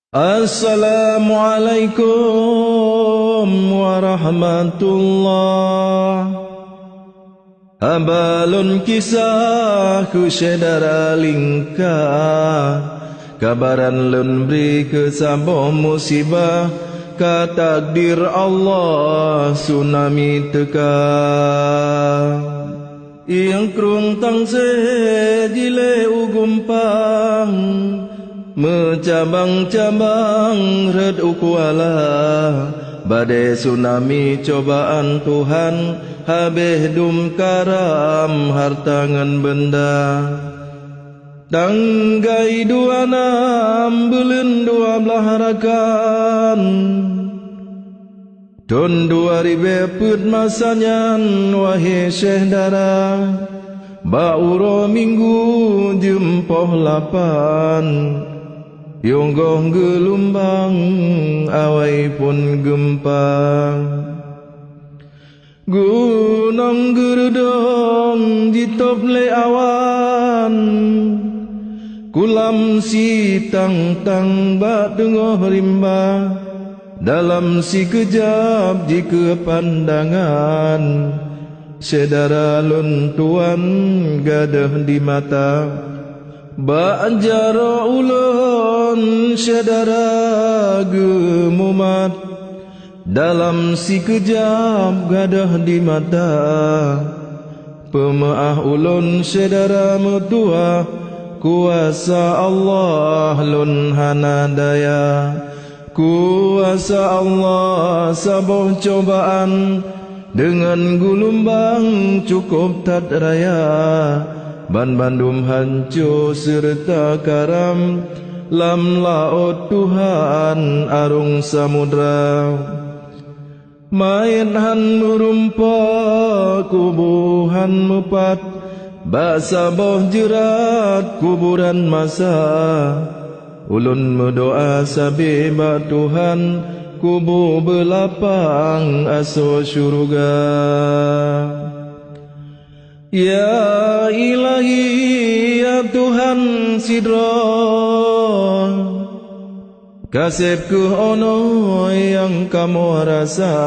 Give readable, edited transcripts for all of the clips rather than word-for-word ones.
Assalamualaikum warahmatullah. Abalun kisah ku sedara lingkah, kabaran lun beri kesabah musibah, ka takdir Allah tsunami teka. Yang krung tang se jile ugumpang, Mencabang-cabang red ukuala, badai tsunami cobaan Tuhan, habeh dum karam hartangan benda. Tanggai 26 bulan 12 rakan, Don 2000 put masanya wahai syekh dara, Bauro minggu jempoh 8, Yonggoh gelumbang awai pun gempa. Gunung gerudong ditop le awan, kulam si tang-tang bak dengoh rimba, dalam si kejap jika pandangan, sedara lun tuan gadah di mata. Ba'jara ulun sedara gemumat, dalam si kejap gadah di mata. Pemaah ulun sedara metua, kuasa Allah lun hana daya. Kuasa Allah saboh cobaan, dengan gulumbang cukup tad raya. Ban bandum hancur serta karam, lam laut Tuhan arung samudra. Main han merumpa kubuhan mepat, basa boh jerat kuburan masa. Ulun berdoa sabi ba Tuhan, kubu belapang aso syurga. Ya ilahi ya Tuhan sidra, kasihku ono yang kamu rasa.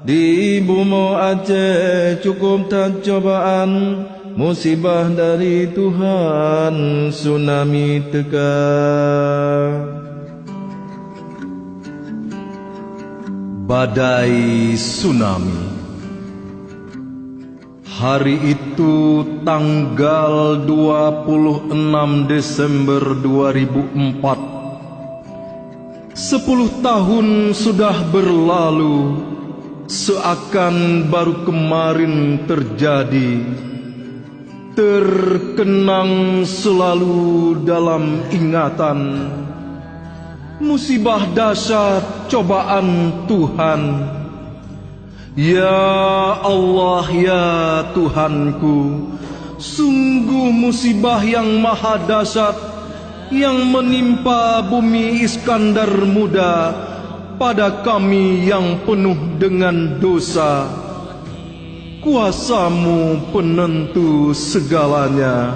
Di bumi Aceh cukup tak cobaan, musibah dari Tuhan tsunami teka. Badai tsunami. Hari itu tanggal 26 Desember 2004. 10 tahun sudah berlalu, seakan baru kemarin terjadi. Terkenang selalu dalam ingatan, musibah dahsyat cobaan Tuhan. Ya Allah ya Tuhanku, sungguh musibah yang maha dahsyat yang menimpa bumi Iskandar Muda pada kami yang penuh dengan dosa. Kuasamu penentu segalanya.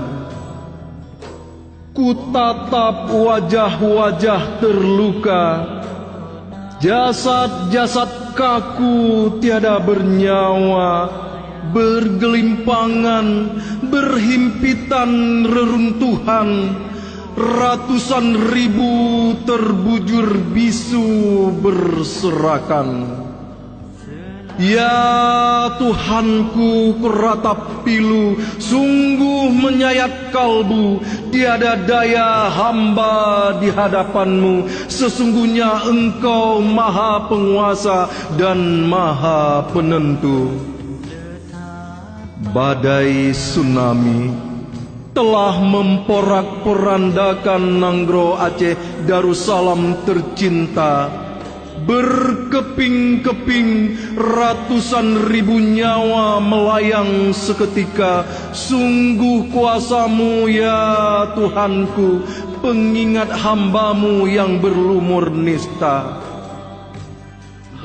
Ku tatap wajah-wajah terluka, jasad-jasad kaku tiada bernyawa, bergelimpangan, berhimpitan reruntuhan. Ratusan ribu terbujur bisu berserakan. Ya Tuhanku, kuratap pilu, sungguh menyayat kalbu. Tiada daya hamba di hadapanmu. Sesungguhnya Engkau maha penguasa dan maha penentu. Badai tsunami telah memporak-porandakan Nanggro Aceh Darussalam tercinta. Berkeping-keping ratusan ribu nyawa melayang seketika. Sungguh kuasamu ya Tuhanku, pengingat hambamu yang berlumur nista.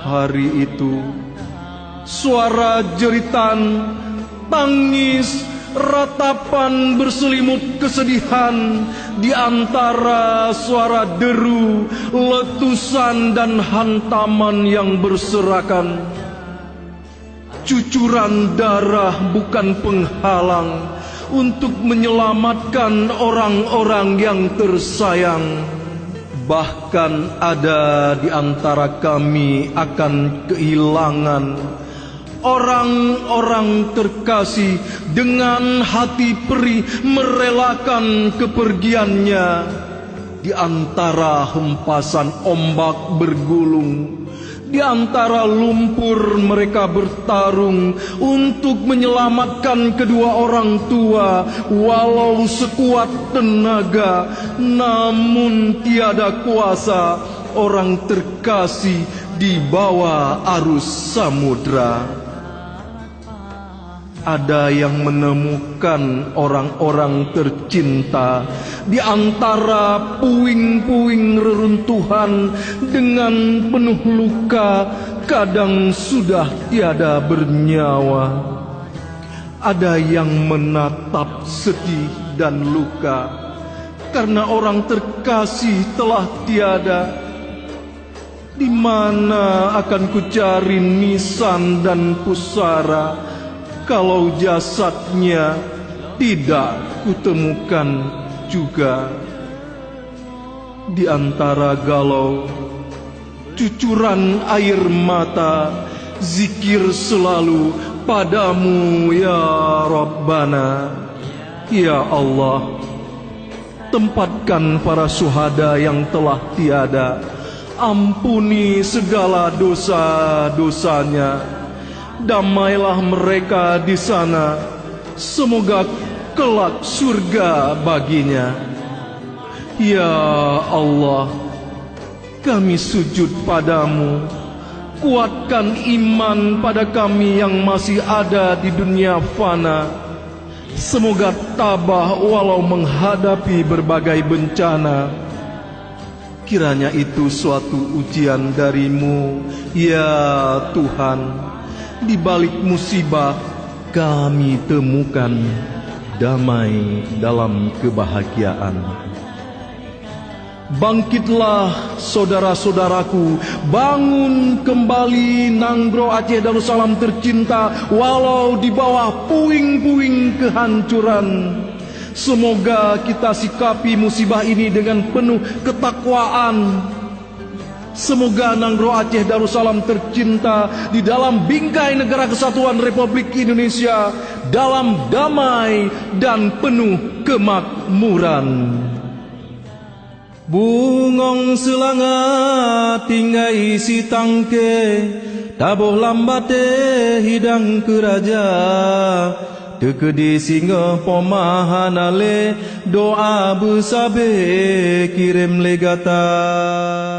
Hari itu suara jeritan, tangis, ratapan berselimut kesedihan di antara suara deru, letusan dan hantaman yang berserakan. Cucuran darah bukan penghalang untuk menyelamatkan orang-orang yang tersayang. Bahkan ada di antara kami akan kehilangan orang-orang terkasih dengan hati perih merelakan kepergiannya di antara hempasan ombak bergulung, di antara lumpur mereka bertarung untuk menyelamatkan kedua orang tua, walau sekuat tenaga, namun tiada kuasa orang terkasih di bawah arus samudra. Ada yang menemukan orang-orang tercinta di antara puing-puing reruntuhan dengan penuh luka, kadang sudah tiada bernyawa. Ada yang menatap sedih dan luka karena orang terkasih telah tiada. Di mana akan kucari nisan dan pusara kalau jasadnya tidak kutemukan juga? Di antara galau, cucuran air mata, zikir selalu padamu ya Rabbana. Ya Allah, tempatkan para syuhada yang telah tiada, ampuni segala dosa-dosanya. Damailah mereka di sana, semoga kelak surga baginya. Ya Allah, kami sujud padamu, kuatkan iman pada kami yang masih ada di dunia fana. Semoga tabah walau menghadapi berbagai bencana. Kiranya itu suatu ujian darimu, ya Tuhan. Di balik musibah kami temukan damai dalam kebahagiaan. Bangkitlah saudara-saudaraku, bangun kembali Nanggro Aceh Darussalam tercinta, walau di bawah puing-puing kehancuran. Semoga kita sikapi musibah ini dengan penuh ketakwaan. Semoga Nanggro Aceh Darussalam tercinta di dalam bingkai Negara Kesatuan Republik Indonesia dalam damai dan penuh kemakmuran. Bungong selanga tinggai si tangke, tabuh lambate hidang keraja. Tekedi singa pomahanale, doa besabe kirim legata.